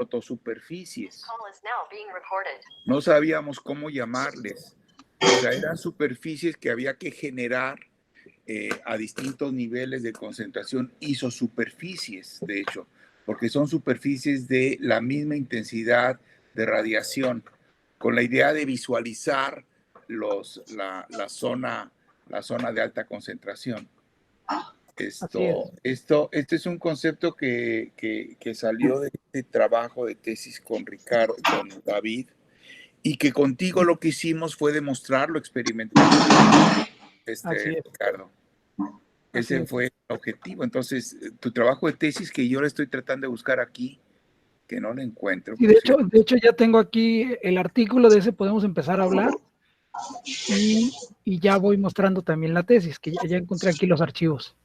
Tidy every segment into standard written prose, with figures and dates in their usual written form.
protosuperficies. No sabíamos cómo llamarles. O sea, eran superficies que había que generar a distintos niveles de concentración, isosuperficies, de hecho, porque son superficies de la misma intensidad de radiación, con la idea de visualizar la zona de alta concentración. Este es un concepto que salió de este trabajo de tesis con David, y que contigo lo que hicimos fue demostrarlo experimentalmente, Ricardo. Ese fue el objetivo. Entonces, tu trabajo de tesis, que yo le estoy tratando de buscar aquí, que no lo encuentro. Sí, de hecho ya tengo aquí el artículo de ese, podemos empezar a hablar, y ya voy mostrando también la tesis, que ya encontré aquí los archivos.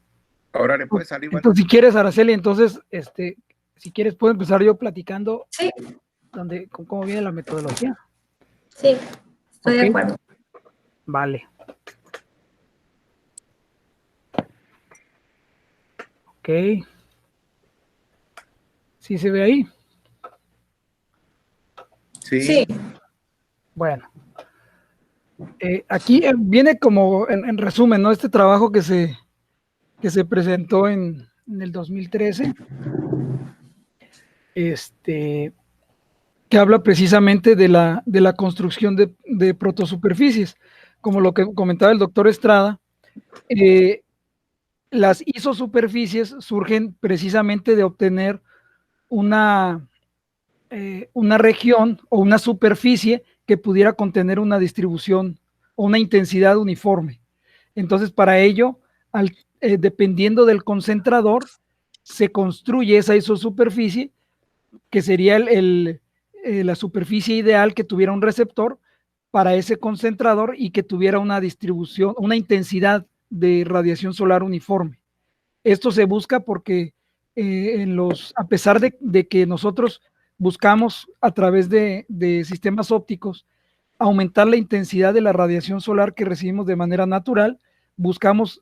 Ahora le puedes salir. Entonces, si quieres, Araceli, entonces, si quieres, puedo empezar yo platicando. Sí. ¿Cómo viene la metodología? Sí, estoy de acuerdo. Vale. Ok. ¿Sí se ve ahí? Sí. Bueno. Aquí viene como, en resumen, ¿no? Este trabajo que se presentó en el 2013, que habla precisamente de la construcción de protosuperficies. Como lo que comentaba el doctor Estrada, las isosuperficies surgen precisamente de obtener una región o una superficie que pudiera contener una distribución o una intensidad uniforme. Entonces, para ello, dependiendo del concentrador, se construye esa isosuperficie, que sería la superficie ideal que tuviera un receptor para ese concentrador y que tuviera una distribución, una intensidad de radiación solar uniforme. Esto se busca porque a pesar de que nosotros buscamos a través de sistemas ópticos aumentar la intensidad de la radiación solar que recibimos de manera natural, buscamos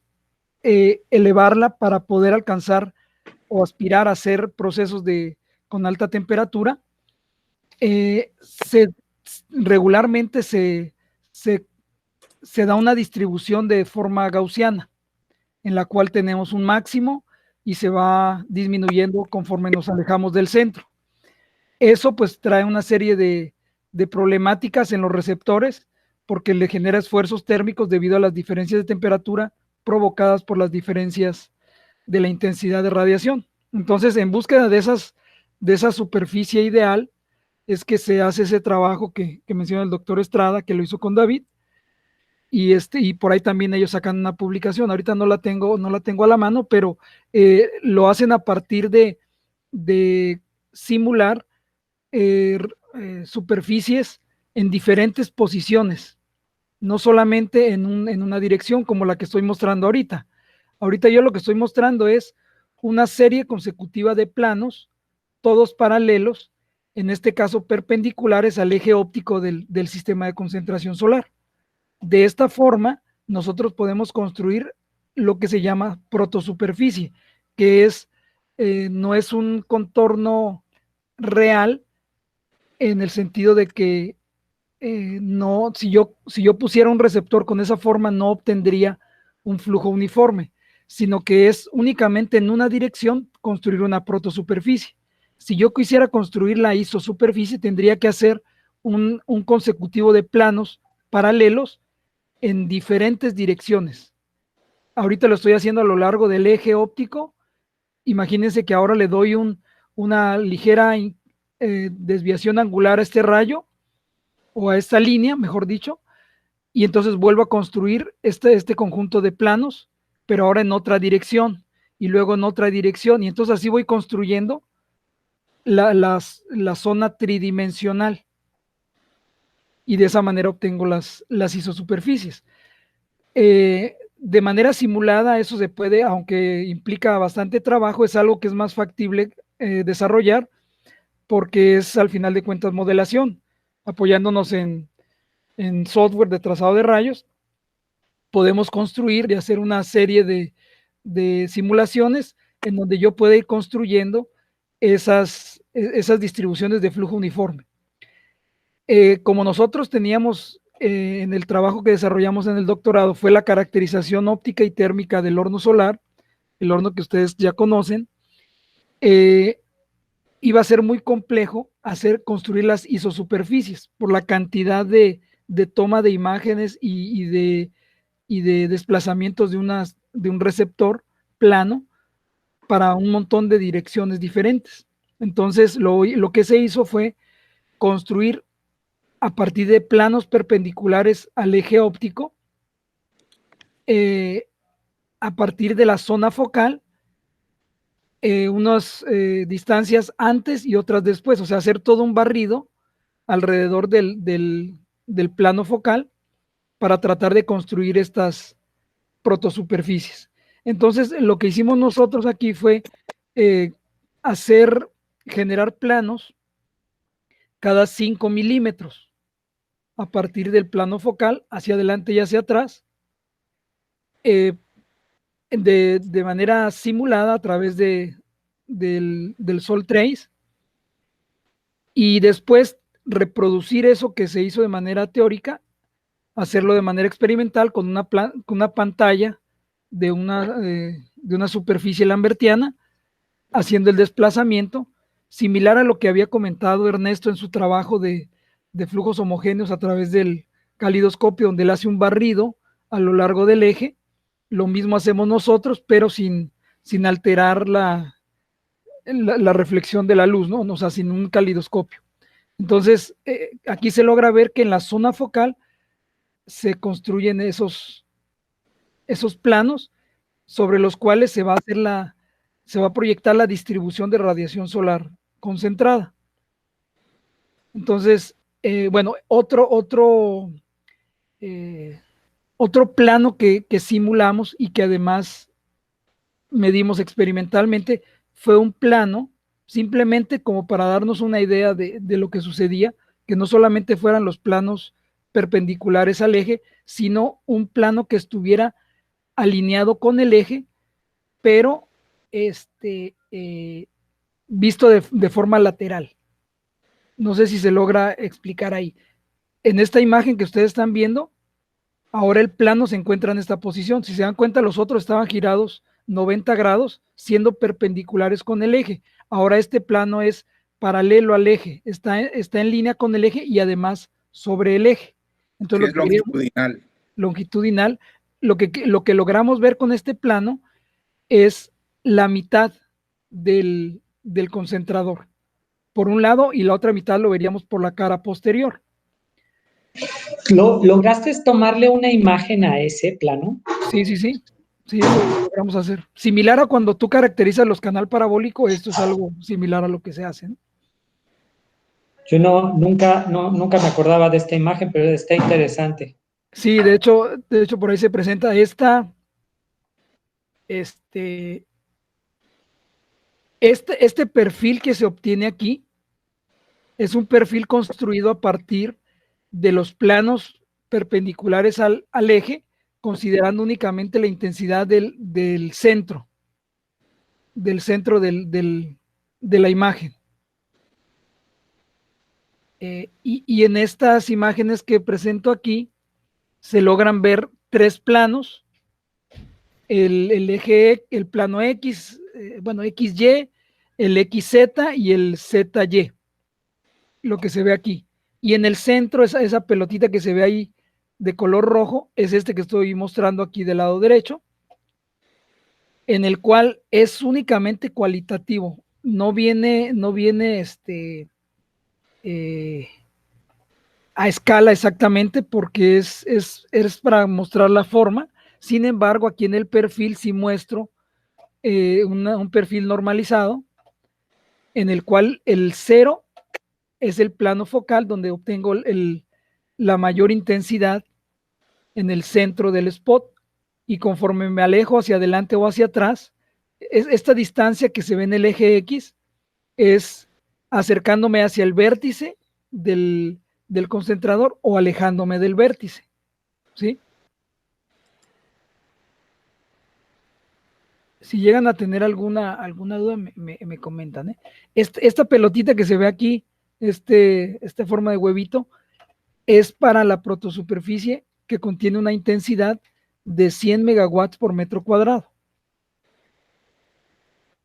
elevarla para poder alcanzar o aspirar a hacer procesos con alta temperatura. Regularmente se da una distribución de forma gaussiana, en la cual tenemos un máximo y se va disminuyendo conforme nos alejamos del centro. Eso pues trae una serie de problemáticas en los receptores, porque le genera esfuerzos térmicos debido a las diferencias de temperatura provocadas por las diferencias de la intensidad de radiación. Entonces, en búsqueda de esa superficie ideal, es que se hace ese trabajo que menciona el doctor Estrada, que lo hizo con David, y por ahí también ellos sacan una publicación. Ahorita no la tengo a la mano, pero lo hacen a partir de simular superficies en diferentes posiciones, no solamente en una dirección como la que estoy mostrando ahorita. Ahorita yo lo que estoy mostrando es una serie consecutiva de planos, todos paralelos, en este caso perpendiculares al eje óptico del sistema de concentración solar. De esta forma, nosotros podemos construir lo que se llama protosuperficie, que no es un contorno real, en el sentido de que no, si yo pusiera un receptor con esa forma, no obtendría un flujo uniforme, sino que es únicamente en una dirección construir una protosuperficie. Si yo quisiera construir la isosuperficie, tendría que hacer un consecutivo de planos paralelos en diferentes direcciones. Ahorita lo estoy haciendo a lo largo del eje óptico. Imagínense que ahora le doy una ligera desviación angular a este rayo, o a esta línea, mejor dicho, y entonces vuelvo a construir este conjunto de planos, pero ahora en otra dirección, y luego en otra dirección, y entonces así voy construyendo la zona tridimensional, y de esa manera obtengo las isosuperficies. De manera simulada eso se puede, aunque implica bastante trabajo, es algo que es más factible desarrollar, porque es al final de cuentas modelación, apoyándonos en software de trazado de rayos. Podemos construir y hacer una serie de simulaciones en donde yo pueda ir construyendo esas esas distribuciones de flujo uniforme. Como nosotros teníamos en el trabajo que desarrollamos en el doctorado, fue la caracterización óptica y térmica del horno solar, el horno que ustedes ya conocen, iba a ser muy complejo construir las isosuperficies por la cantidad de toma de imágenes y de desplazamientos de un receptor plano para un montón de direcciones diferentes. Entonces, lo que se hizo fue construir a partir de planos perpendiculares al eje óptico, a partir de la zona focal, unas distancias antes y otras después, o sea, hacer todo un barrido alrededor del plano focal para tratar de construir estas protosuperficies. Entonces, lo que hicimos nosotros aquí fue generar planos cada 5 milímetros a partir del plano focal hacia adelante y hacia atrás, de manera simulada a través del Sol Trace, y después reproducir eso que se hizo de manera teórica, hacerlo de manera experimental con una pantalla de una superficie lambertiana, haciendo el desplazamiento, similar a lo que había comentado Ernesto en su trabajo de flujos homogéneos a través del calidoscopio, donde él hace un barrido a lo largo del eje. Lo mismo hacemos nosotros, pero sin alterar la reflexión de la luz, ¿no? O sea, sin un calidoscopio. Entonces, aquí se logra ver que en la zona focal se construyen esos planos sobre los cuales se va a proyectar la distribución de radiación solar concentrada. Entonces, bueno, otro plano que simulamos y que además medimos experimentalmente fue un plano, simplemente como para darnos una idea de lo que sucedía, que no solamente fueran los planos perpendiculares al eje, sino un plano que estuviera alineado con el eje, pero visto de forma lateral. No sé si se logra explicar ahí. En esta imagen que ustedes están viendo, ahora el plano se encuentra en esta posición. Si se dan cuenta, los otros estaban girados 90 grados, siendo perpendiculares con el eje. Ahora este plano es paralelo al eje, está en línea con el eje y además sobre el eje. Entonces, sí, es longitudinal. Longitudinal. Lo que logramos ver con este plano es la mitad del concentrador por un lado, y la otra mitad lo veríamos por la cara posterior. ¿Lograste tomarle una imagen a ese plano? Sí, lo logramos hacer. Similar a cuando tú caracterizas los canal parabólico, esto es algo similar a lo que se hace, ¿no? Yo nunca me acordaba de esta imagen, pero está interesante. Sí, de hecho por ahí se presenta este perfil que se obtiene aquí es un perfil construido a partir de los planos perpendiculares al eje, considerando únicamente la intensidad del centro de la imagen. Y en estas imágenes que presento aquí, se logran ver 3 planos, el eje, el plano X, XY, el XZ y el ZY, lo que se ve aquí. Y en el centro, esa pelotita que se ve ahí de color rojo, es este que estoy mostrando aquí del lado derecho, en el cual es únicamente cualitativo, no viene a escala exactamente, porque es para mostrar la forma. Sin embargo, aquí en el perfil sí muestro un perfil normalizado, en el cual el 0 es el plano focal, donde obtengo la mayor intensidad en el centro del spot, y conforme me alejo hacia adelante o hacia atrás, esta distancia que se ve en el eje X es acercándome hacia el vértice del concentrador o alejándome del vértice, ¿sí? Si llegan a tener alguna duda, me comentan, ¿eh? Esta pelotita que se ve aquí, esta forma de huevito, es para la protosuperficie que contiene una intensidad de 100 megawatts por metro cuadrado.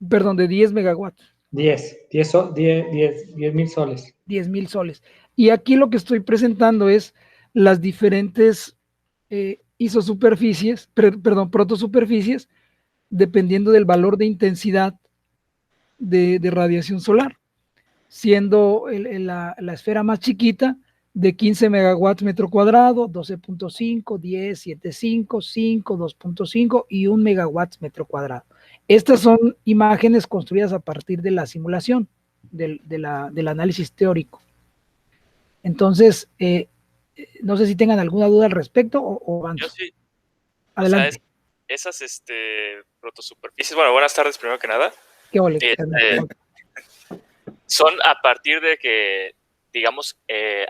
Perdón, de 10 megawatts. 10,000 soles. 10,000 soles. Y aquí lo que estoy presentando es las diferentes protosuperficies, dependiendo del valor de intensidad de radiación solar, siendo la esfera más chiquita de 15 megawatts metro cuadrado, 12.5, 10, 7.5, 5, 2.5 y 1 megawatts metro cuadrado. Estas son imágenes construidas a partir de la simulación, del análisis teórico. Entonces, no sé si tengan alguna duda al respecto o van. Yo sí. Adelante. O sea, esas protosuperficies, bueno, buenas tardes primero que nada. ¿Qué ole? Son a partir de que, digamos,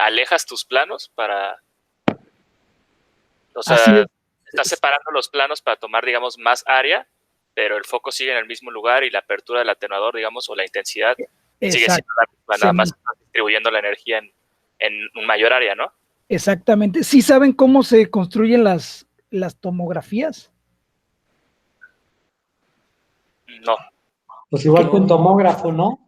alejas tus planos para... O sea, estás separando los planos para tomar, digamos, más área, pero el foco sigue en el mismo lugar y la apertura del atenuador, digamos, o la intensidad sigue siendo la misma, nada más estás distribuyendo la energía en un mayor área, ¿no? Exactamente. ¿Sí saben cómo se construyen las tomografías? No. Pues igual que un tomógrafo, ¿no?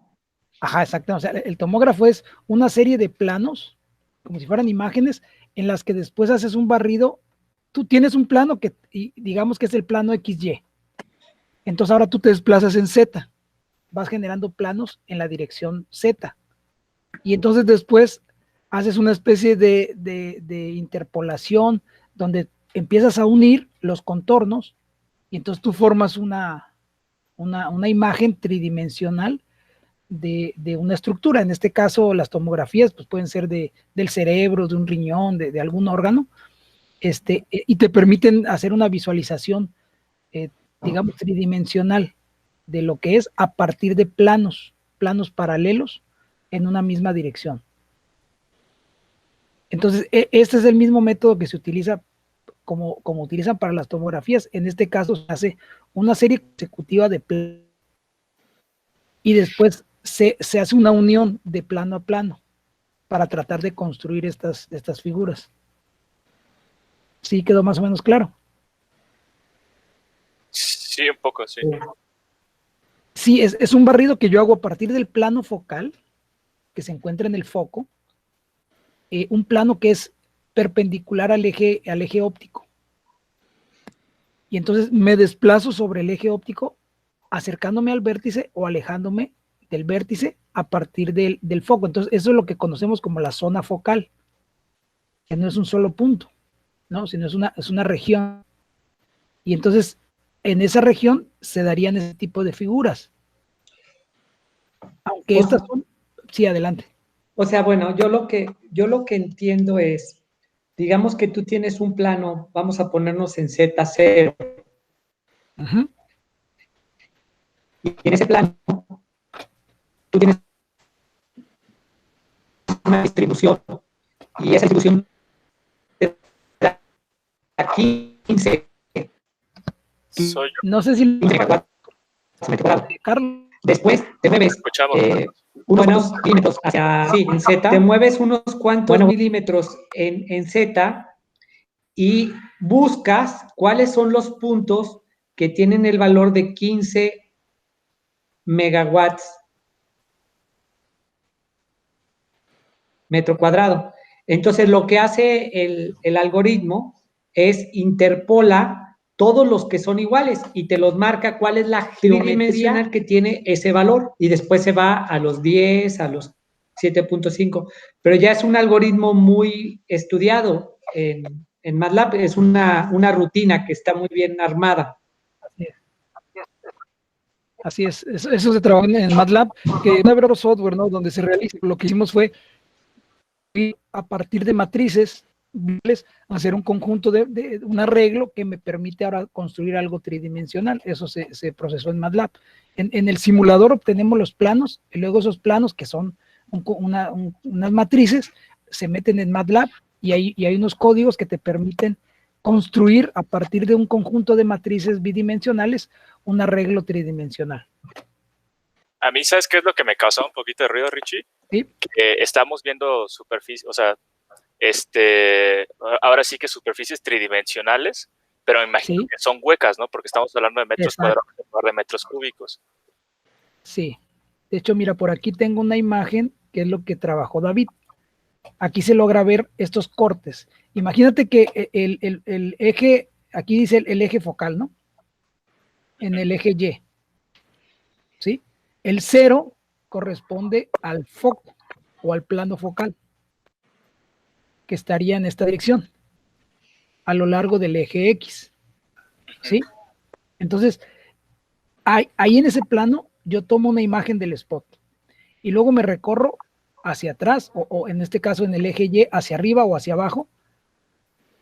Ajá, exacto. O sea, el tomógrafo es una serie de planos, como si fueran imágenes, en las que después haces un barrido. Tú tienes un plano que, digamos que es el plano XY. Entonces ahora tú te desplazas en Z. Vas generando planos en la dirección Z. Y entonces después haces una especie de interpolación donde empiezas a unir los contornos y entonces tú formas una imagen tridimensional de una estructura. En este caso, las tomografías pues, pueden ser del cerebro, de un riñón, de algún órgano, y te permiten hacer una visualización, digamos, tridimensional de lo que es a partir de planos paralelos en una misma dirección. Entonces, este es el mismo método que se utiliza como utilizan para las tomografías. En este caso, se hace una serie consecutiva de planos y después se hace una unión de plano a plano para tratar de construir estas figuras. ¿Sí quedó más o menos claro? Sí, un poco, sí. Sí, es un barrido que yo hago a partir del plano focal que se encuentra en el foco, un plano que es perpendicular al eje óptico. Y entonces me desplazo sobre el eje óptico, acercándome al vértice o alejándome del vértice a partir del foco. Entonces eso es lo que conocemos como la zona focal, que no es un solo punto, ¿no? Sino es una región. Y entonces en esa región se darían ese tipo de figuras. Aunque estas son... Sí, adelante. O sea, bueno, yo lo que entiendo es, digamos que tú tienes un plano, vamos a ponernos en Z0. Uh-huh. Y en ese plano, tú tienes una distribución. Y esa distribución te da 15. No sé si... Carlos. Después te mueves unos milímetros hacia en Z, te mueves unos cuantos milímetros en Z y buscas cuáles son los puntos que tienen el valor de 15 megawatts metro cuadrado. Entonces lo que hace el algoritmo es interpola todos los que son iguales y te los marca cuál es la tridimensional que tiene ese valor y después se va a los 10, a los 7.5, pero ya es un algoritmo muy estudiado en MATLAB, es una rutina que está muy bien armada. Así es, eso se trabaja en MATLAB, que es un verdadero software, ¿no? Donde se realiza, lo que hicimos fue a partir de matrices hacer un conjunto de un arreglo que me permite ahora construir algo tridimensional. Eso se procesó en MATLAB. En el simulador obtenemos los planos y luego esos planos que son unas matrices se meten en MATLAB y hay unos códigos que te permiten construir a partir de un conjunto de matrices bidimensionales un arreglo tridimensional. A mí, ¿sabes qué es lo que me causó un poquito de ruido, Richie? ¿Sí? Que estamos viendo superficies, o sea, ahora sí que superficies tridimensionales, pero me imagino que son huecas, ¿no? Porque estamos hablando de metros cuadrados en lugar de metros cúbicos. Sí. De hecho, mira, por aquí tengo una imagen que es lo que trabajó David. Aquí se logra ver estos cortes. Imagínate que el eje, aquí dice el eje focal, ¿no? En el eje Y. ¿Sí? El 0 corresponde al foco o al plano focal, que estaría en esta dirección, a lo largo del eje X. ¿Sí? Entonces, ahí en ese plano, yo tomo una imagen del spot y luego me recorro hacia atrás, o en este caso en el eje Y, hacia arriba o hacia abajo,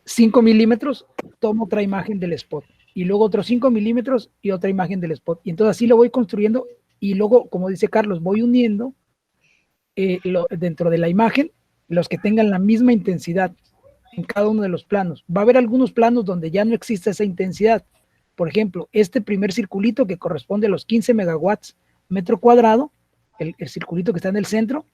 5 milímetros, tomo otra imagen del spot, y luego otros 5 milímetros y otra imagen del spot. Y entonces así lo voy construyendo, y luego, como dice Carlos, voy uniendo dentro de la imagen los que tengan la misma intensidad en cada uno de los planos. Va a haber algunos planos donde ya no existe esa intensidad. Por ejemplo, este primer circulito que corresponde a los 15 megawatts metro cuadrado, el circulito que está en el centro,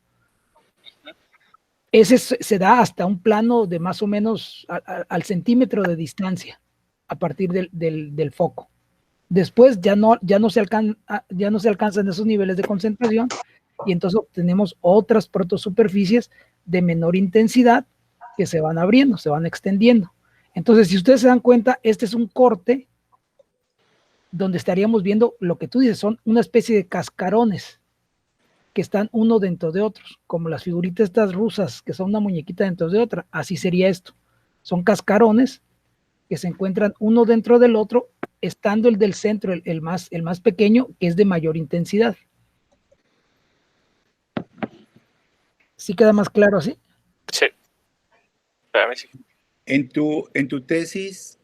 ese se da hasta un plano de más o menos al centímetro de distancia a partir del foco. Después ya no se alcanzan esos niveles de concentración y entonces obtenemos otras protosuperficies de menor intensidad que se van abriendo, se van extendiendo. Entonces, si ustedes se dan cuenta, este es un corte donde estaríamos viendo lo que tú dices, son una especie de cascarones que están uno dentro de otros, como las figuritas estas rusas, que son una muñequita dentro de otra. Así sería esto. Son cascarones que se encuentran uno dentro del otro, estando el del centro, el más pequeño, que es de mayor intensidad. ¿Sí queda más claro así? Sí. Espérame, sí. En tu tesis,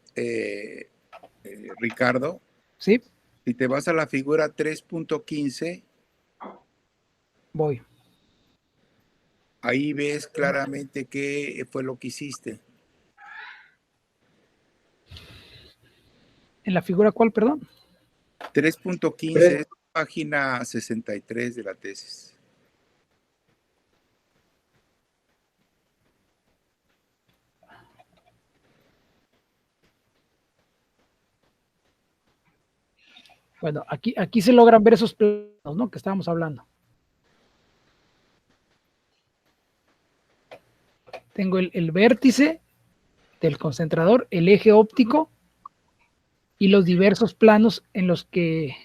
Ricardo, ¿sí? Si te vas a la figura 3.15, voy. Ahí ves claramente qué fue lo que hiciste. ¿En la figura cuál, perdón? 3.15, página 63 de la tesis. Bueno, aquí se logran ver esos planos, ¿no? Que estábamos hablando. Tengo el vértice del concentrador, el eje óptico y los diversos planos en los que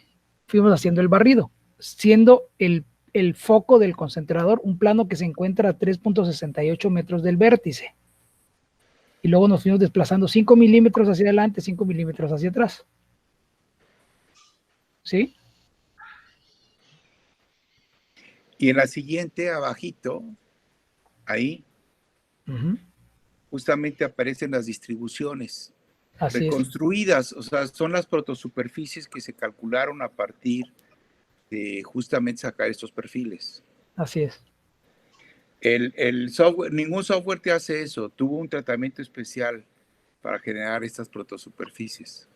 fuimos haciendo el barrido, siendo el foco del concentrador un plano que se encuentra a 3.68 metros del vértice. Y luego nos fuimos desplazando 5 milímetros hacia adelante, 5 milímetros hacia atrás. ¿Sí? Y en la siguiente, abajito, ahí, justamente aparecen las distribuciones reconstruidas, o sea, son las protosuperficies que se calcularon a partir de justamente sacar estos perfiles. Así es. El software, ningún software te hace eso, tuvo un tratamiento especial para generar estas protosuperficies.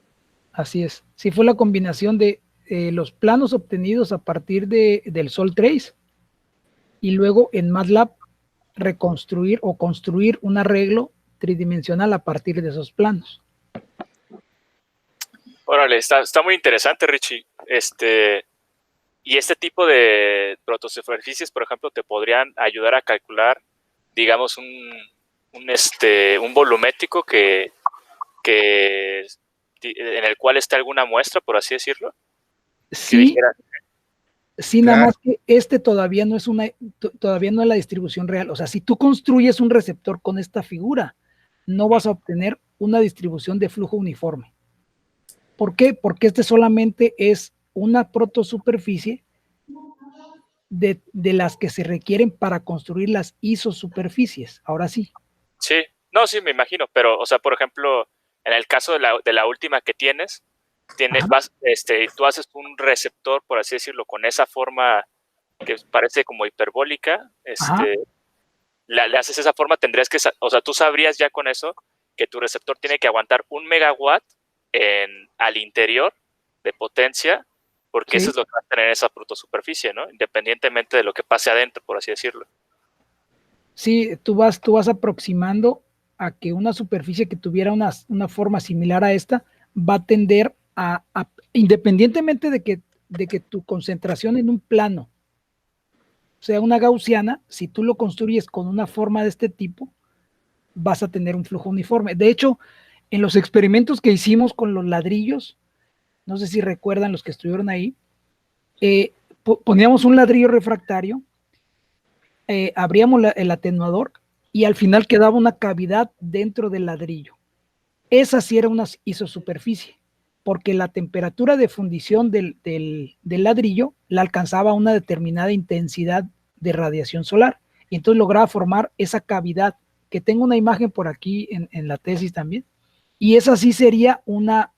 Así es. Sí, fue la combinación de los planos obtenidos a partir del Sol Trace y luego en MATLAB reconstruir o construir un arreglo tridimensional a partir de esos planos. Órale, está muy interesante, Richie. Y este tipo de protosuperficies, por ejemplo, te podrían ayudar a calcular, digamos, un volumétrico en el cual está alguna muestra, por así decirlo. Sí, sí, nada más que todavía no es la distribución real. O sea, si tú construyes un receptor con esta figura, no vas a obtener una distribución de flujo uniforme. ¿Por qué? Porque solamente es una protosuperficie de las que se requieren para construir las isosuperficies. Ahora sí. Sí, no, sí, me imagino, pero, o sea, por ejemplo, en el caso de la última que tienes, tú haces un receptor, por así decirlo, con esa forma que parece como hiperbólica, le haces esa forma, tendrías que, o sea, tú sabrías ya con eso que tu receptor tiene que aguantar 1 megawatt al interior de potencia, porque eso es lo que va a tener esa protosuperficie, ¿no? Independientemente de lo que pase adentro, por así decirlo. Sí, tú vas aproximando a que una superficie que tuviera una forma similar a esta va a tender independientemente de que tu concentración en un plano sea una gaussiana, si tú lo construyes con una forma de este tipo, vas a tener un flujo uniforme. De hecho, en los experimentos que hicimos con los ladrillos, no sé si recuerdan los que estuvieron ahí, poníamos un ladrillo refractario, abríamos el atenuador y al final quedaba una cavidad dentro del ladrillo. Esa sí era una isosuperficie, porque la temperatura de fundición del ladrillo la alcanzaba a una determinada intensidad de radiación solar, y entonces lograba formar esa cavidad, que tengo una imagen por aquí en la tesis también, y esa sí sería una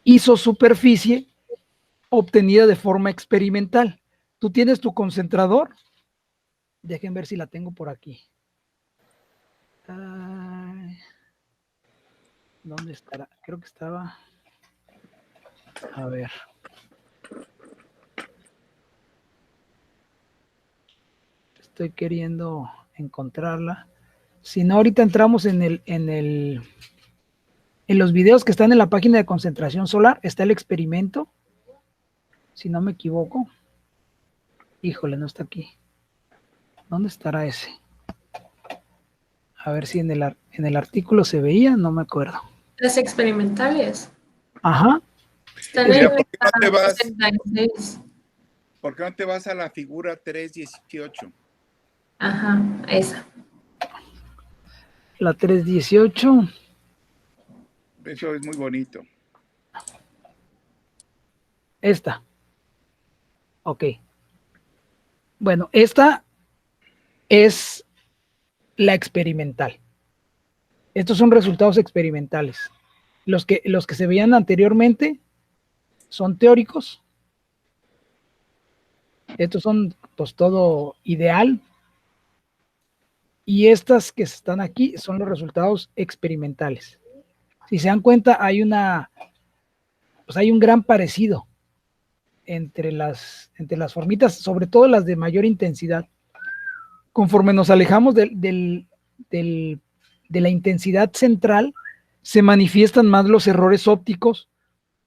isosuperficie obtenida de forma experimental. Tú tienes tu concentrador, dejen ver si la tengo por aquí. ¿Dónde estará? Creo que estaba. A ver. Estoy queriendo encontrarla. Si no, ahorita entramos en los videos que están en la página de concentración solar. Está el experimento. Si no me equivoco. Híjole, no está aquí. ¿Dónde estará ese? A ver si en el artículo se veía, no me acuerdo. Las experimentales. Ajá. Están en ¿Por qué no te vas a la figura 3.18? Ajá, esa. La 3.18. Eso es muy bonito. Esta. Ok. Bueno, esta es la experimental. Estos son resultados experimentales. Los que se veían anteriormente son teóricos. Estos son pues todo ideal. Y estas que están aquí son los resultados experimentales. Si se dan cuenta, hay un gran parecido entre las formitas, sobre todo las de mayor intensidad. Conforme nos alejamos de la intensidad central, se manifiestan más los errores ópticos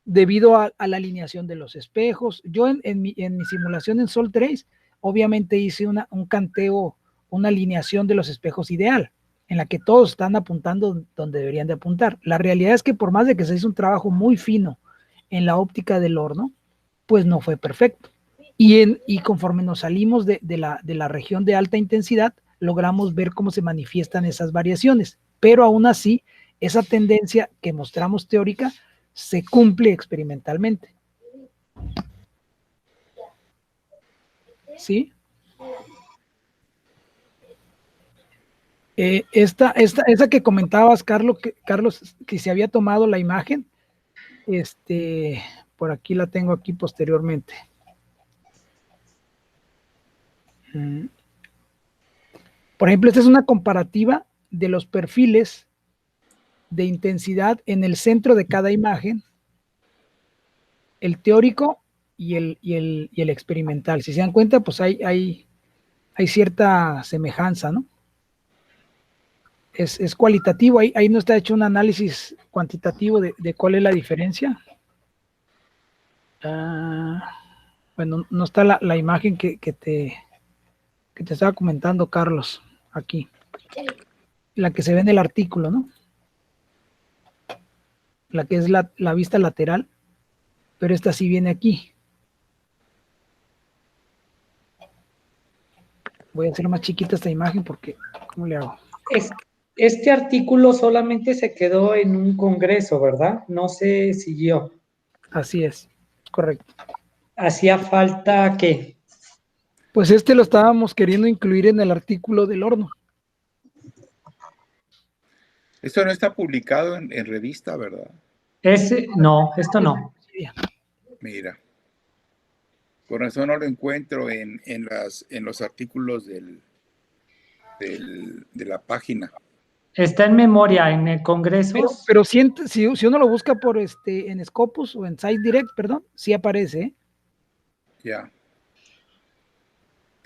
debido a la alineación de los espejos. Yo en mi simulación en Sol Trace, obviamente hice un canteo, una alineación de los espejos ideal, en la que todos están apuntando donde deberían de apuntar. La realidad es que por más de que se hizo un trabajo muy fino en la óptica del horno, pues no fue perfecto. Y conforme nos salimos de la región de alta intensidad, logramos ver cómo se manifiestan esas variaciones, pero aún así, esa tendencia que mostramos teórica se cumple experimentalmente. ¿Sí? Esa que comentabas, Carlos, que se había tomado la imagen, por aquí la tengo aquí posteriormente. Por ejemplo, esta es una comparativa de los perfiles de intensidad en el centro de cada imagen, el teórico y el experimental. Si se dan cuenta, pues hay cierta semejanza, ¿no? Es cualitativo, ahí no está hecho un análisis cuantitativo de cuál es la diferencia. Bueno, no está la imagen que te estaba comentando, Carlos, aquí. La que se ve en el artículo, ¿no? La que es la vista lateral, pero esta sí viene aquí. Voy a hacer más chiquita esta imagen porque, ¿cómo le hago? Este artículo solamente se quedó en un congreso, ¿verdad? No se siguió. Así es, correcto. ¿Hacía falta qué? Pues lo estábamos queriendo incluir en el artículo del horno. Esto no está publicado en revista, ¿verdad? No, esto no. Mira. Por razón no lo encuentro en los artículos de la página. Está en memoria, en el Congreso. Pero si uno lo busca por en Scopus o en SciDirect, perdón, sí aparece, ¿eh? Ya.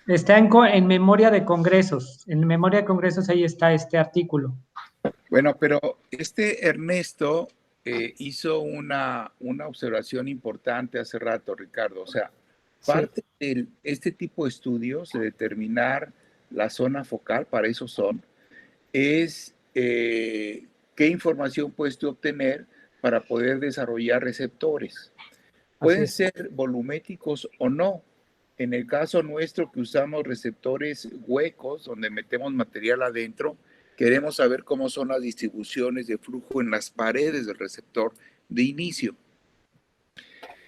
Está en memoria de congresos. En memoria de congresos ahí está este artículo. Bueno, pero Ernesto hizo una observación importante hace rato, Ricardo. O sea, parte de este tipo de estudios, de determinar la zona focal, para eso son, es qué información puedes tú obtener para poder desarrollar receptores. Pueden ser volumétricos o no. En el caso nuestro, que usamos receptores huecos, donde metemos material adentro, queremos saber cómo son las distribuciones de flujo en las paredes del receptor de inicio.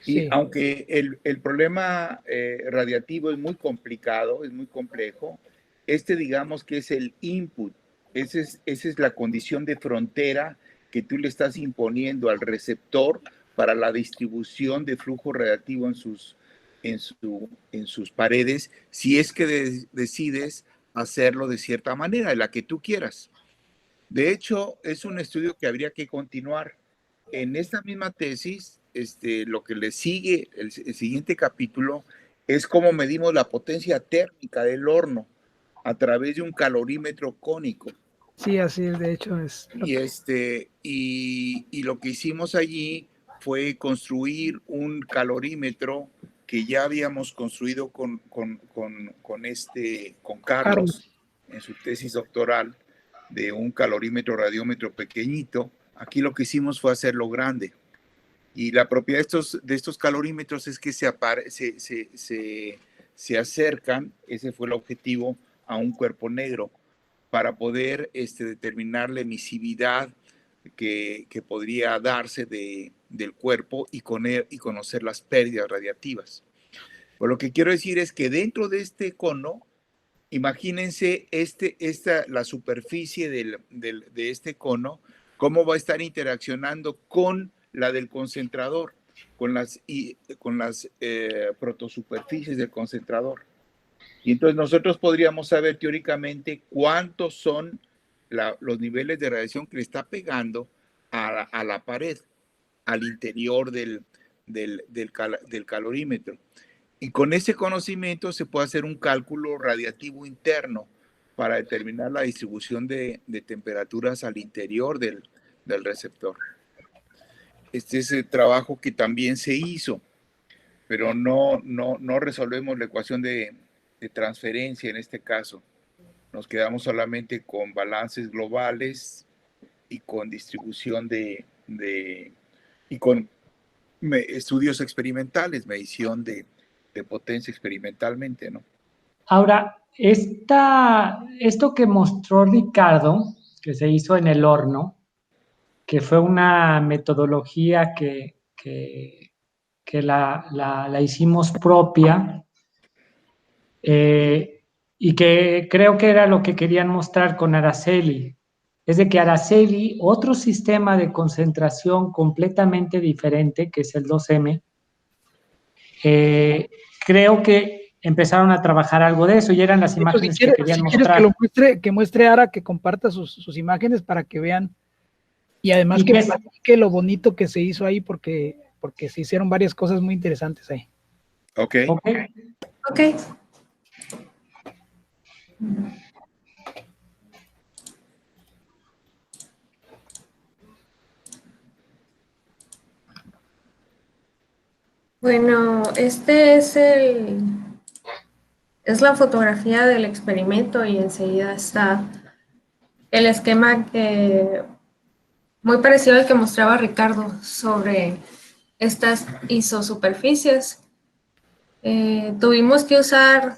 Sí. Y aunque el problema radiativo es muy complicado, es muy complejo, digamos que es el input, esa es la condición de frontera que tú le estás imponiendo al receptor para la distribución de flujo radiativo en sus paredes, si es que decides hacerlo de cierta manera, de la que tú quieras. De hecho, es un estudio que habría que continuar. En esta misma tesis, lo que le sigue, el siguiente capítulo, es cómo medimos la potencia térmica del horno a través de un calorímetro cónico. Sí, así es, de hecho es. Y lo que hicimos allí fue construir un calorímetro que ya habíamos construido con Carlos en su tesis doctoral, de un calorímetro radiómetro pequeñito. Aquí lo que hicimos fue hacerlo grande. Y la propiedad de estos calorímetros es que se acercan, ese fue el objetivo, a un cuerpo negro, para poder determinar la emisividad que podría darse del cuerpo y conocer las pérdidas radiativas. Pues lo que quiero decir es que dentro de este cono, imagínense la superficie de este cono, cómo va a estar interaccionando con la del concentrador, con las protosuperficies del concentrador. Y entonces nosotros podríamos saber teóricamente cuántos son los niveles de radiación que le está pegando a la pared, al interior del calorímetro. Y con ese conocimiento se puede hacer un cálculo radiativo interno para determinar la distribución de temperaturas al interior del receptor. Este es el trabajo que también se hizo, pero no resolvemos la ecuación de transferencia en este caso. Nos quedamos solamente con balances globales y con distribución y con estudios experimentales, medición de potencia experimentalmente, ¿no? Ahora, esto que mostró Ricardo, que se hizo en el horno, que fue una metodología que la hicimos propia, y que creo que era lo que querían mostrar con Araceli, es de que Araceli, otro sistema de concentración completamente diferente, que es el 2M, creo que empezaron a trabajar algo de eso y eran las imágenes que querían mostrar. Que muestre Ara, que comparta sus imágenes para que vean, y además que lo bonito que se hizo ahí, porque se hicieron varias cosas muy interesantes ahí. Ok. Bueno, es la fotografía del experimento y enseguida está el esquema muy parecido al que mostraba Ricardo sobre estas isosuperficies. Tuvimos que usar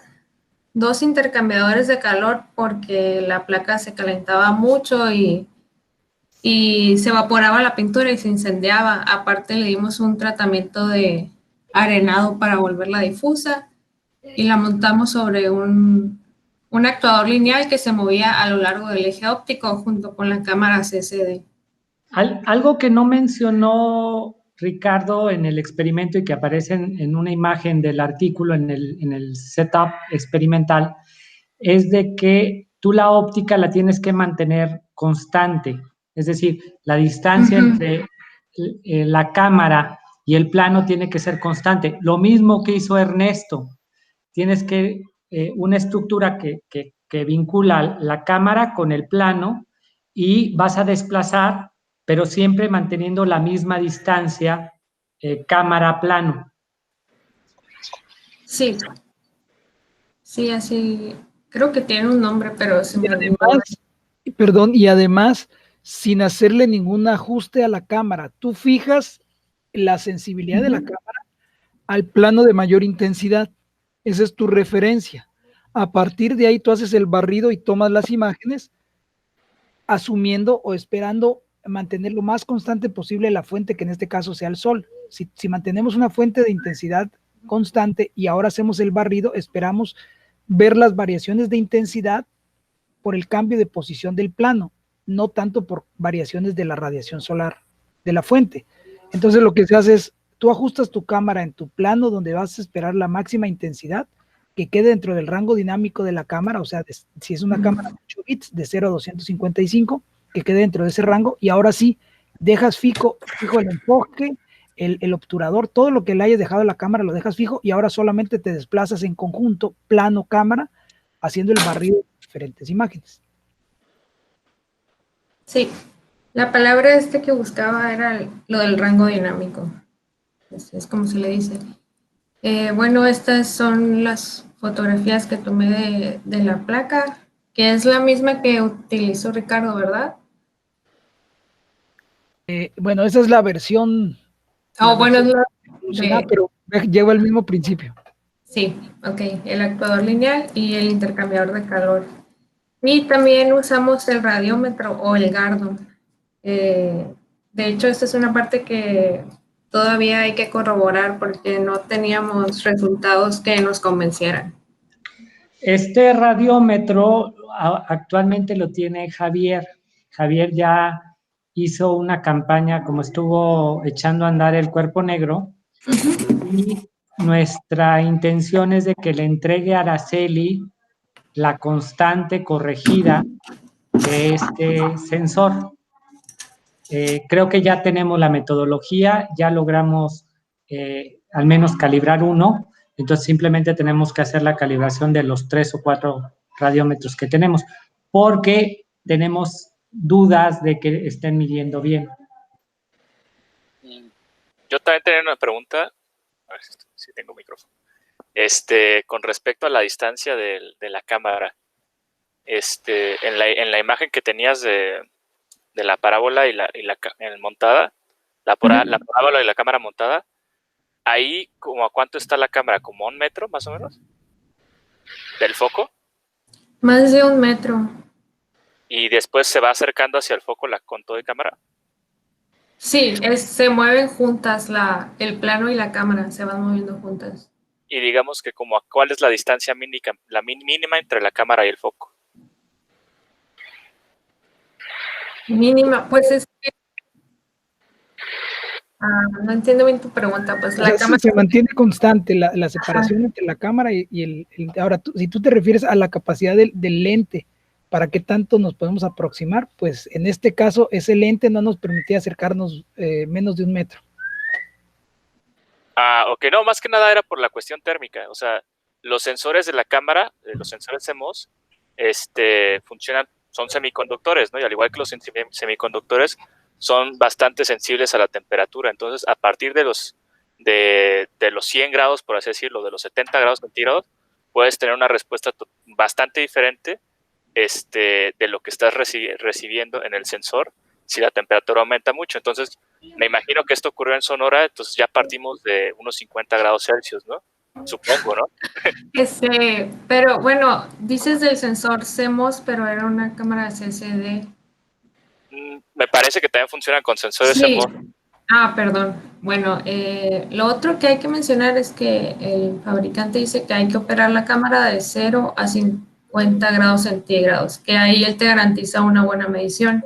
2 intercambiadores de calor porque la placa se calentaba mucho y se evaporaba la pintura y se incendiaba. Aparte le dimos un tratamiento de arenado para volverla difusa y la montamos sobre un actuador lineal que se movía a lo largo del eje óptico junto con la cámara CCD. Algo que no mencionó Ricardo en el experimento y que aparece en una imagen del artículo en el setup experimental es de que tú la óptica la tienes que mantener constante, es decir, la distancia entre la cámara y el plano tiene que ser constante. Lo mismo que hizo Ernesto, tienes que, una estructura que vincula la cámara con el plano y vas a desplazar, pero siempre manteniendo la misma distancia cámara-plano. Sí, sí, así, creo que tiene un nombre, pero se me olvidó. Perdón, y además, sin hacerle ningún ajuste a la cámara, tú fijas la sensibilidad de la cámara al plano de mayor intensidad. Esa es tu referencia. A partir de ahí tú haces el barrido y tomas las imágenes, asumiendo o esperando mantener lo más constante posible la fuente, que en este caso sea el sol. Si mantenemos una fuente de intensidad constante y ahora hacemos el barrido, esperamos ver las variaciones de intensidad por el cambio de posición del plano, no tanto por variaciones de la radiación solar de la fuente. Entonces lo que se hace es, tú ajustas tu cámara en tu plano donde vas a esperar la máxima intensidad que quede dentro del rango dinámico de la cámara, o sea, si es una cámara de 8 bits, de 0 a 255, que quede dentro de ese rango, y ahora sí, dejas fijo el enfoque, el obturador, todo lo que le hayas dejado a la cámara lo dejas fijo, y ahora solamente te desplazas en conjunto, plano, cámara, haciendo el barrido de diferentes imágenes. Sí, la palabra que buscaba era lo del rango dinámico, es como se le dice. Bueno, estas son las fotografías que tomé de la placa, que es la misma que utilizó Ricardo, ¿verdad? Bueno, esa es la versión. Bueno, es la pero lleva el mismo principio. Sí, ok, el actuador lineal y el intercambiador de calor. Y también usamos el radiómetro o el Gardon. De hecho, esta es una parte que todavía hay que corroborar porque no teníamos resultados que nos convencieran. Este radiómetro actualmente lo tiene Javier. Javier ya hizo una campaña, como estuvo echando a andar el Cuerpo Negro, y nuestra intención es de que le entregue a Araceli la constante corregida de este sensor. Creo que ya tenemos la metodología, ya logramos al menos calibrar uno, entonces simplemente tenemos que hacer la calibración de los 3 o 4 radiómetros que tenemos, porque tenemos dudas de que estén midiendo bien. Yo también tenía una pregunta, a ver si tengo micrófono, con respecto a la distancia de la cámara, en la imagen que tenías de la parábola y la montada, la parábola y la cámara montada, ahí, ¿como a cuánto está la cámara? ¿Como a 1 metro, más o menos? ¿Del foco? Más de 1 metro. ¿Y después se va acercando hacia el foco con todo de cámara? Sí, se mueven juntas, el plano y la cámara se van moviendo juntas. Y digamos que ¿cuál es la distancia mínima entre la cámara y el foco? Mínima, pues es que... no entiendo bien tu pregunta. Pues la cámara se mantiene constante la separación entre la cámara y el ahora, si tú te refieres a la capacidad del lente, ¿para qué tanto nos podemos aproximar? Pues en este caso, ese lente no nos permitía acercarnos menos de 1 metro. Ok, no, más que nada era por la cuestión térmica. O sea, los sensores de la cámara, los sensores CMOS, funcionan, son semiconductores, ¿no? Y al igual que los semiconductores, son bastante sensibles a la temperatura. Entonces, a partir de los 100 grados, por así decirlo, de los 70 grados centígrados, puedes tener una respuesta bastante diferente de lo que estás recibiendo en el sensor si la temperatura aumenta mucho. Entonces, me imagino que esto ocurrió en Sonora, entonces ya partimos de unos 50 grados Celsius, ¿no? Supongo, ¿no? Pero bueno, dices del sensor CMOS, pero era una cámara CCD. Me parece que también funcionan con sensores CMOS. Perdón. Bueno, lo otro que hay que mencionar es que el fabricante dice que hay que operar la cámara de 0 a 50 grados centígrados, que ahí él te garantiza una buena medición.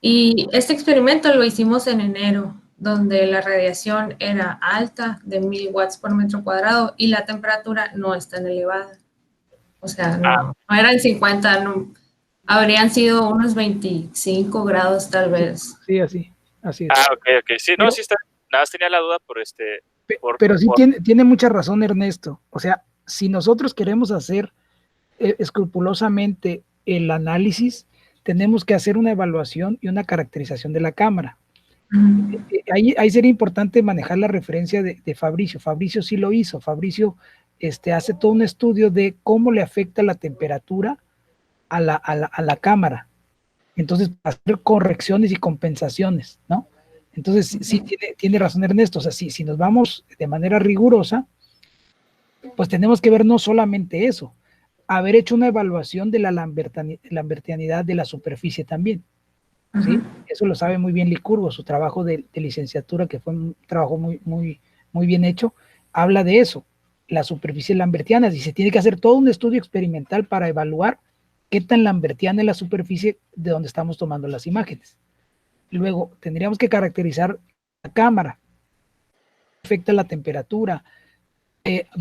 Y este experimento lo hicimos en enero, donde la radiación era alta, de 1000 watts por metro cuadrado, y la temperatura no es tan elevada. O sea, no eran 50, no, habrían sido unos 25 grados tal vez. Sí, así es. Ok. Sí, no, sí está. Nada más tenía la duda por Pero sí tiene mucha razón Ernesto. O sea, si nosotros queremos hacer escrupulosamente el análisis, tenemos que hacer una evaluación y una caracterización de la cámara. Ahí sería importante manejar la referencia de Fabricio. Fabricio sí lo hizo. Fabricio hace todo un estudio de cómo le afecta la temperatura a la cámara. Entonces, hacer correcciones y compensaciones, ¿no? Entonces, sí tiene razón Ernesto. O sea, si nos vamos de manera rigurosa, pues tenemos que ver no solamente eso, haber hecho una evaluación de la lambertianidad de la superficie también. ¿Sí? Eso lo sabe muy bien Licurgo, su trabajo de licenciatura, que fue un trabajo muy bien hecho, habla de eso, la superficie lambertiana, y se tiene que hacer todo un estudio experimental para evaluar qué tan lambertiana es la superficie de donde estamos tomando las imágenes. Luego, tendríamos que caracterizar la cámara, afecta la temperatura,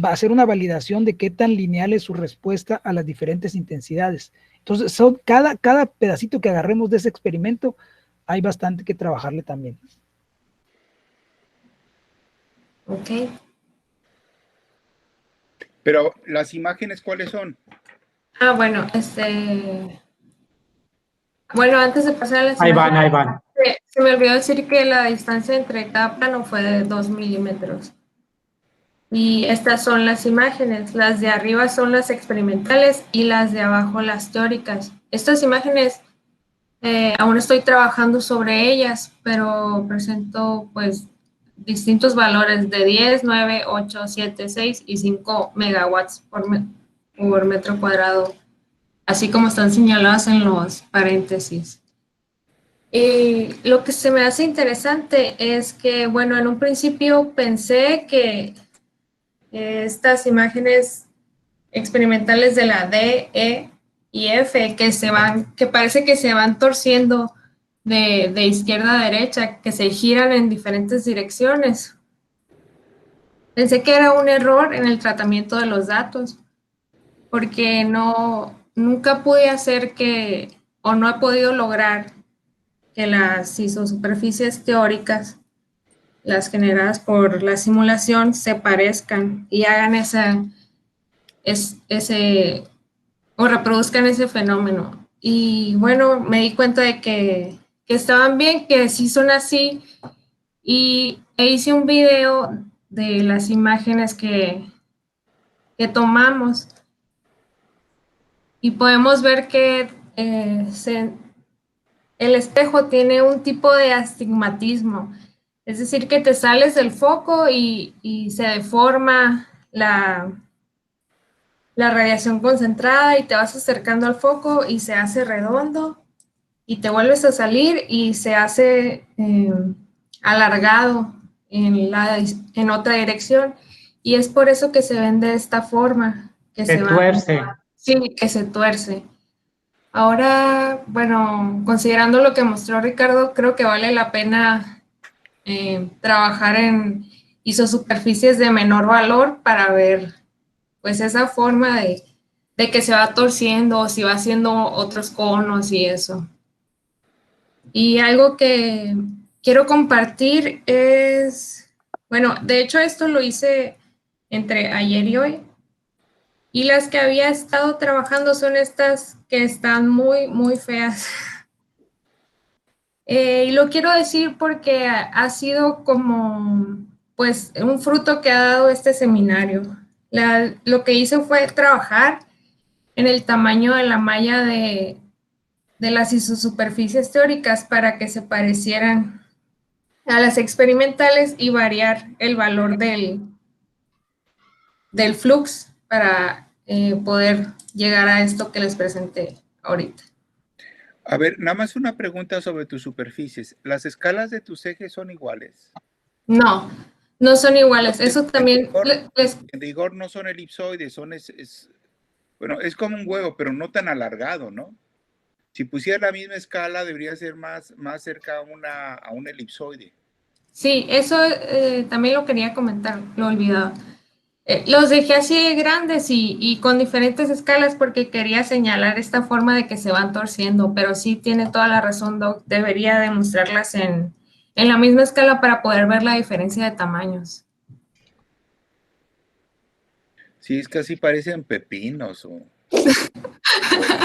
va a hacer una validación de qué tan lineal es su respuesta a las diferentes intensidades. Entonces, cada pedacito que agarremos de ese experimento, hay bastante que trabajarle también. Ok. Pero las imágenes, ¿cuáles son? Bueno, bueno, antes de pasar a las imágenes, Ahí van. Se me olvidó decir que la distancia entre cada plano fue de 2 milímetros. Y estas son las imágenes. Las de arriba son las experimentales y las de abajo las teóricas. Estas imágenes aún estoy trabajando sobre ellas, pero presento pues distintos valores de 10, 9, 8, 7, 6 y 5 megawatts por metro cuadrado, así como están señaladas en los paréntesis. Lo que se me hace interesante es que, bueno, en un principio pensé que estas imágenes experimentales de la D, E y F que parece que se van torciendo de izquierda a derecha, que se giran en diferentes direcciones. Pensé que era un error en el tratamiento de los datos, porque nunca pude hacer o no he podido lograr que las isosuperficies teóricas, las generadas por la simulación, se parezcan y hagan o reproduzcan ese fenómeno. Y bueno, me di cuenta de que estaban bien, que sí son así, e hice un video de las imágenes que tomamos y podemos ver que el espejo tiene un tipo de astigmatismo, es decir, que te sales del foco y se deforma la radiación concentrada y te vas acercando al foco y se hace redondo y te vuelves a salir y se hace alargado en otra dirección, y es por eso que se ven de esta forma, que se tuerce. Sí, que se tuerce. Ahora, bueno, considerando lo que mostró Ricardo, creo que vale la pena trabajar en isosuperficies de menor valor para ver pues esa forma de que se va torciendo o si va haciendo otros conos y eso. Y algo que quiero compartir es, bueno, de hecho esto lo hice entre ayer y hoy, y las que había estado trabajando son estas que están muy feas. Y lo quiero decir porque ha sido como, pues, un fruto que ha dado este seminario. Lo que hice fue trabajar en el tamaño de la malla de las isosuperficies teóricas para que se parecieran a las experimentales y variar el valor del flux para poder llegar a esto que les presenté ahorita. A ver, nada más una pregunta sobre tus superficies. ¿Las escalas de tus ejes son iguales? No, no son iguales. Eso también... En rigor no son elipsoides, bueno, es como un huevo, pero no tan alargado, ¿no? Si pusiera la misma escala, debería ser más cerca a un elipsoide. Sí, eso también lo quería comentar, lo olvidaba. Los dejé así grandes y con diferentes escalas porque quería señalar esta forma de que se van torciendo, pero sí tiene toda la razón, Doc. Debería demostrarlas en la misma escala para poder ver la diferencia de tamaños. Sí, es que así parecen pepinos o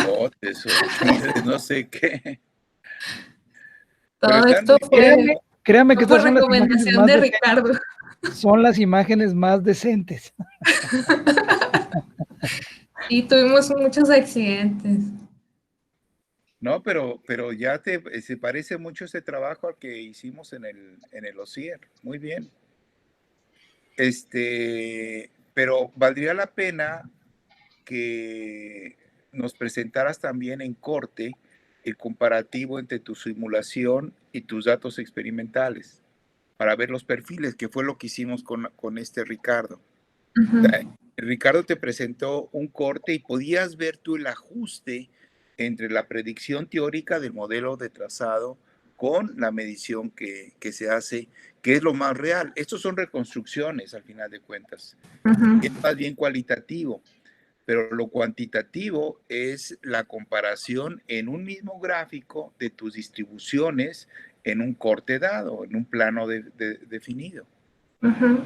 botes o chiles, no sé qué. Todo esto fue, créame que estas son las imágenes recomendación más de decentes. Ricardo. Son las imágenes más decentes. Y tuvimos muchos accidentes. No, pero ya se parece mucho ese trabajo al que hicimos en el OSIER. Muy bien. Pero valdría la pena que nos presentaras también en corte el comparativo entre tu simulación y tus datos experimentales para ver los perfiles, que fue lo que hicimos con este Ricardo. Uh-huh. Ricardo te presentó un corte y podías ver tú el ajuste entre la predicción teórica del modelo de trazado con la medición que se hace, que es lo más real. Estos son reconstrucciones al final de cuentas. Uh-huh. Es más bien cualitativo, pero lo cuantitativo es la comparación en un mismo gráfico de tus distribuciones en un corte dado, en un plano definido. Uh-huh.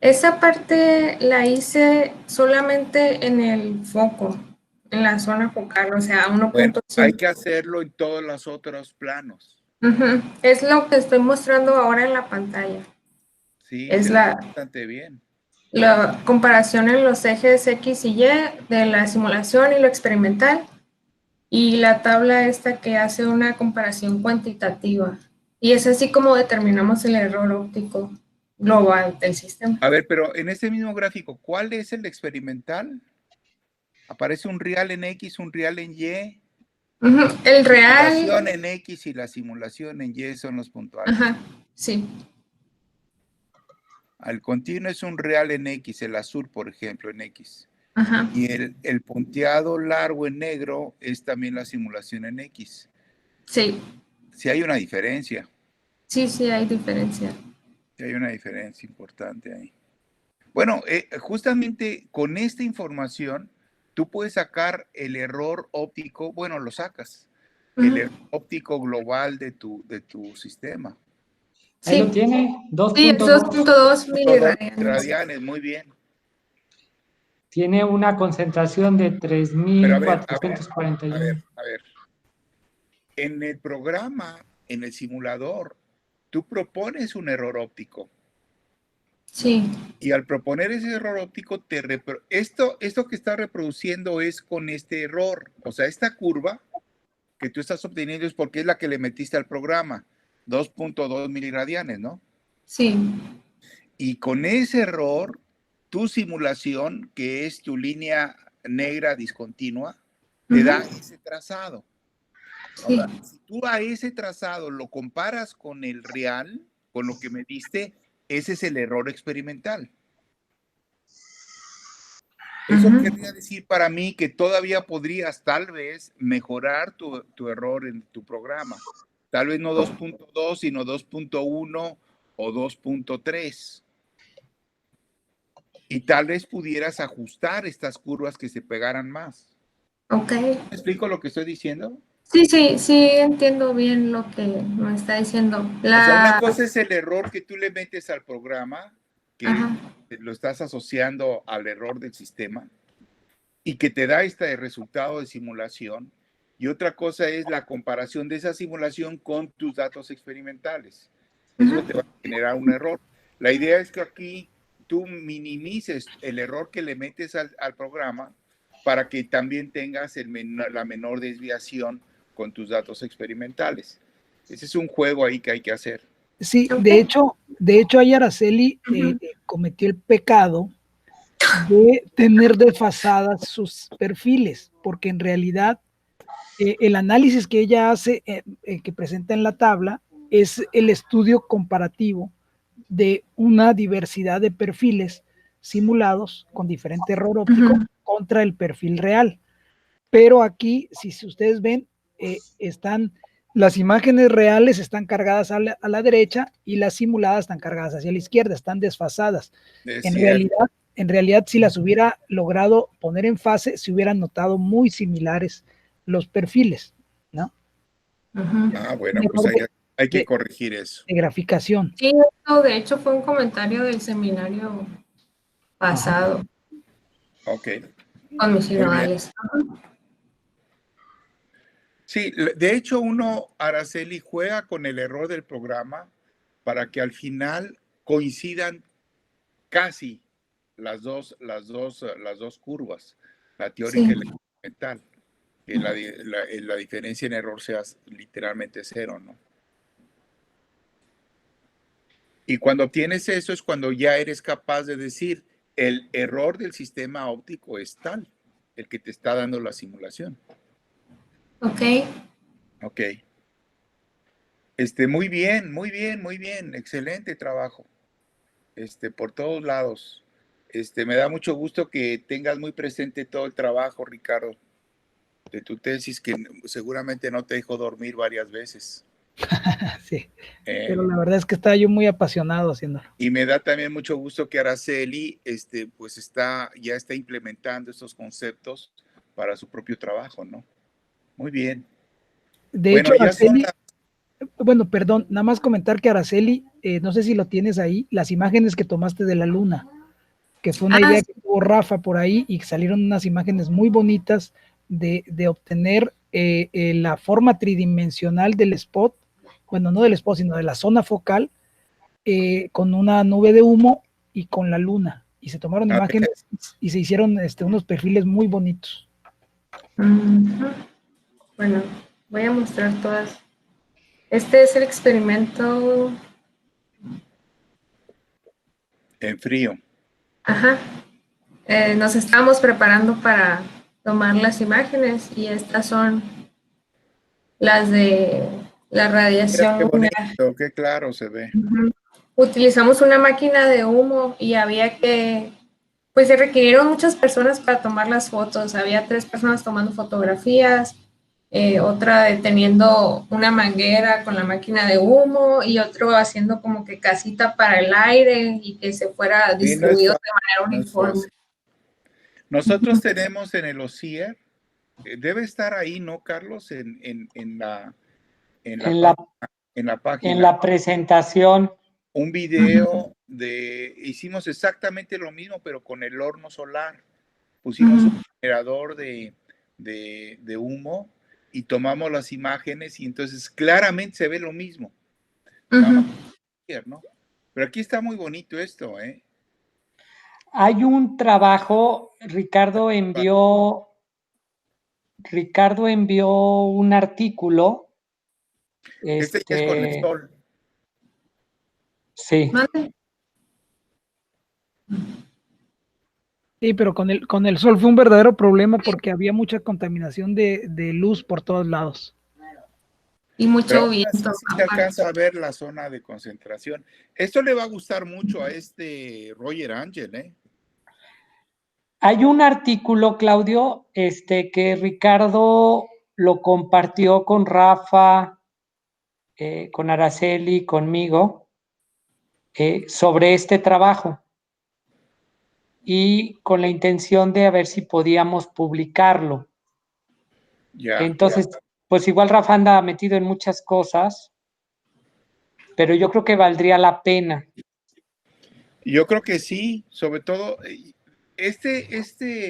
Esa parte la hice solamente en el foco, en la zona focal, o sea, 1.5. Bueno, hay que hacerlo en todos los otros planos. Uh-huh. Es lo que estoy mostrando ahora en la pantalla. Sí, es bastante bien. La comparación en los ejes X y Y de la simulación y lo experimental, y la tabla esta que hace una comparación cuantitativa. Y es así como determinamos el error óptico global del sistema. A ver, pero en este mismo gráfico, ¿cuál es el experimental? Aparece un real en X, un real en Y. Uh-huh. El real. La simulación en X y la simulación en Y son los puntuales. Ajá, sí. El continuo es un real en X, el azul, por ejemplo, en X. Ajá. Y el punteado largo en negro es también la simulación en X. Sí. Sí hay una diferencia. Sí, hay diferencia. Sí hay una diferencia importante ahí. Bueno, justamente con esta información, tú puedes sacar el error óptico, bueno, lo sacas, el error óptico global de tu sistema. Ahí lo tiene, 2.2. Sí, 2.2 miliradianes, muy bien. Tiene una concentración de 3.441. A ver. En el programa, en el simulador, tú propones un error óptico. Sí. Y al proponer ese error óptico, esto que está reproduciendo es con este error. O sea, esta curva que tú estás obteniendo es porque es la que le metiste al programa. 2.2 miliradianes, ¿no? Sí. Y con ese error, tu simulación, que es tu línea negra discontinua, te da ese trazado. Sí. Ahora, si tú a ese trazado lo comparas con el real, con lo que me diste, ese es el error experimental. Eso querría decir para mí que todavía podrías tal vez mejorar tu error en tu programa. Tal vez no 2.2, sino 2.1 o 2.3. Y tal vez pudieras ajustar estas curvas que se pegaran más. Ok. ¿Me explico lo que estoy diciendo? Sí, entiendo bien lo que me está diciendo. O sea, una cosa es el error que tú le metes al programa, que lo estás asociando al error del sistema, y que te da este resultado de simulación. Y otra cosa es la comparación de esa simulación con tus datos experimentales. Eso te va a generar un error. La idea es que aquí tú minimices el error que le metes al programa para que también tengas la menor desviación con tus datos experimentales. Ese es un juego ahí que hay que hacer. Sí, de hecho ahí Araceli cometió el pecado de tener desfasadas sus perfiles, porque en realidad el análisis que ella hace, que presenta en la tabla, es el estudio comparativo de una diversidad de perfiles simulados con diferente error óptico contra el perfil real. Pero aquí, si ustedes ven, están las imágenes reales están cargadas a la derecha y las simuladas están cargadas hacia la izquierda, están desfasadas. En realidad, en realidad si las hubiera logrado poner en fase, se hubieran notado muy similares los perfiles, ¿no? Ah, bueno, pues hay que corregir eso. De graficación. Sí, eso de hecho fue un comentario del seminario pasado. Ok. Con mis sinodales. Sí, de hecho Araceli, juega con el error del programa para que al final coincidan casi las dos curvas, la teórica y la experimental. Que la diferencia en error sea literalmente cero, ¿no? Y cuando obtienes eso es cuando ya eres capaz de decir, el error del sistema óptico es tal, el que te está dando la simulación. Ok. Ok. Muy bien, excelente trabajo. Por todos lados. Me da mucho gusto que tengas muy presente todo el trabajo, Ricardo, de tu tesis, que seguramente no te dejó dormir varias veces. Sí, pero la verdad es que estaba yo muy apasionado haciéndolo. Y me da también mucho gusto que Araceli, pues ya está implementando estos conceptos para su propio trabajo, ¿no? Muy bien. De hecho, Araceli, bueno, perdón, nada más comentar que Araceli, no sé si lo tienes ahí, las imágenes que tomaste de la luna, que fue una idea que tuvo Rafa por ahí y salieron unas imágenes muy bonitas de obtener la forma tridimensional del spot, bueno, no del spot, sino de la zona focal, con una nube de humo y con la luna. Y se tomaron imágenes y se hicieron unos perfiles muy bonitos. Bueno, voy a mostrar todas. Este es el experimento en frío. Ajá. Nos estamos preparando para tomar las imágenes y estas son las de la radiación Qué lunar. bonito, qué claro se ve. Utilizamos una máquina de humo y pues se requirieron muchas personas para tomar las fotos. Había 3 personas tomando fotografías, otra deteniendo una manguera con la máquina de humo y otro haciendo como que casita para el aire y que se fuera distribuido de manera uniforme. Nosotros tenemos en el OSIER, debe estar ahí, ¿no, Carlos? En la página. En la presentación. Un video hicimos exactamente lo mismo, pero con el horno solar. Pusimos un generador de humo y tomamos las imágenes y entonces claramente se ve lo mismo. ¿No? Pero aquí está muy bonito esto, ¿eh? Hay un trabajo, Ricardo envió un artículo. Este es con el sol. Sí. Sí, pero con el sol fue un verdadero problema porque había mucha contaminación de luz por todos lados. Y mucho viento. Sí se alcanza a ver la zona de concentración. Esto le va a gustar mucho a Roger Ángel, ¿eh? Hay un artículo, Claudio, que Ricardo lo compartió con Rafa, con Araceli, conmigo, sobre este trabajo y con la intención de a ver si podíamos publicarlo. Entonces, pues igual Rafa anda metido en muchas cosas, pero yo creo que valdría la pena. Yo creo que sí, sobre todo,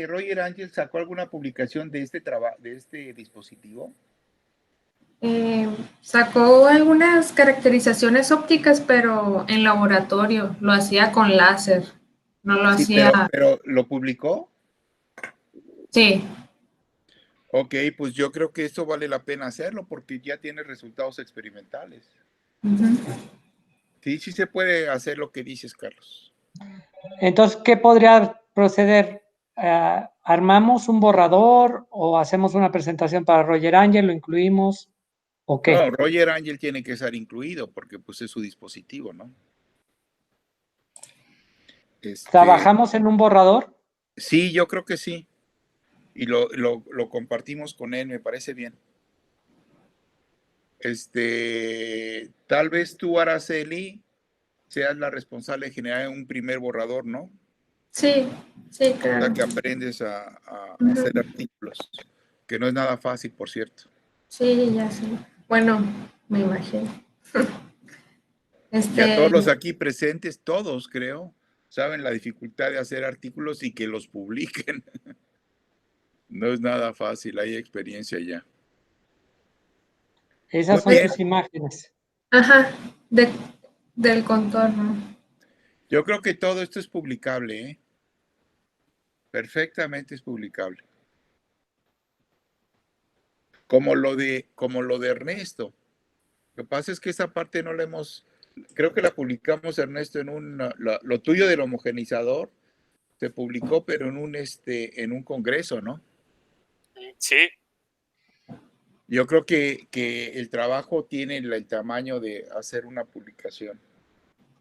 Roger Ángel sacó alguna publicación de este dispositivo. Sacó algunas caracterizaciones ópticas, pero en laboratorio, lo hacía con láser, no lo hacía. Pero ¿lo publicó? Sí. Ok, pues yo creo que esto vale la pena hacerlo porque ya tiene resultados experimentales. Sí se puede hacer lo que dices, Carlos. Entonces, ¿qué podría proceder? ¿Armamos un borrador o hacemos una presentación para Roger Ángel? ¿Lo incluimos? ¿O qué? No, Roger Ángel tiene que estar incluido porque pues es su dispositivo, ¿no? ¿Trabajamos en un borrador? Sí, yo creo que sí. Y lo compartimos con él, me parece bien. Tal vez tú, Araceli, seas la responsable de generar un primer borrador, ¿no? Sí, sí, O claro. sea, que aprendes a Ujú. hacer artículos, que no es nada fácil, por cierto. Sí, ya sé. Bueno, me imagino. Y a todos Este, los aquí presentes, todos creo, saben la dificultad de hacer artículos y que los publiquen. No es nada fácil, hay experiencia ya. Muy Esas son bien, tus imágenes. ajá, del contorno. yo creo que todo esto es publicable, ¿eh? Perfectamente es publicable. Como lo de Ernesto. Lo que pasa es que esa parte no la hemos, creo que la publicamos, Ernesto, lo tuyo del homogenizador se publicó, pero en un congreso, ¿no? Sí, Yo creo que el trabajo tiene el tamaño de hacer una publicación.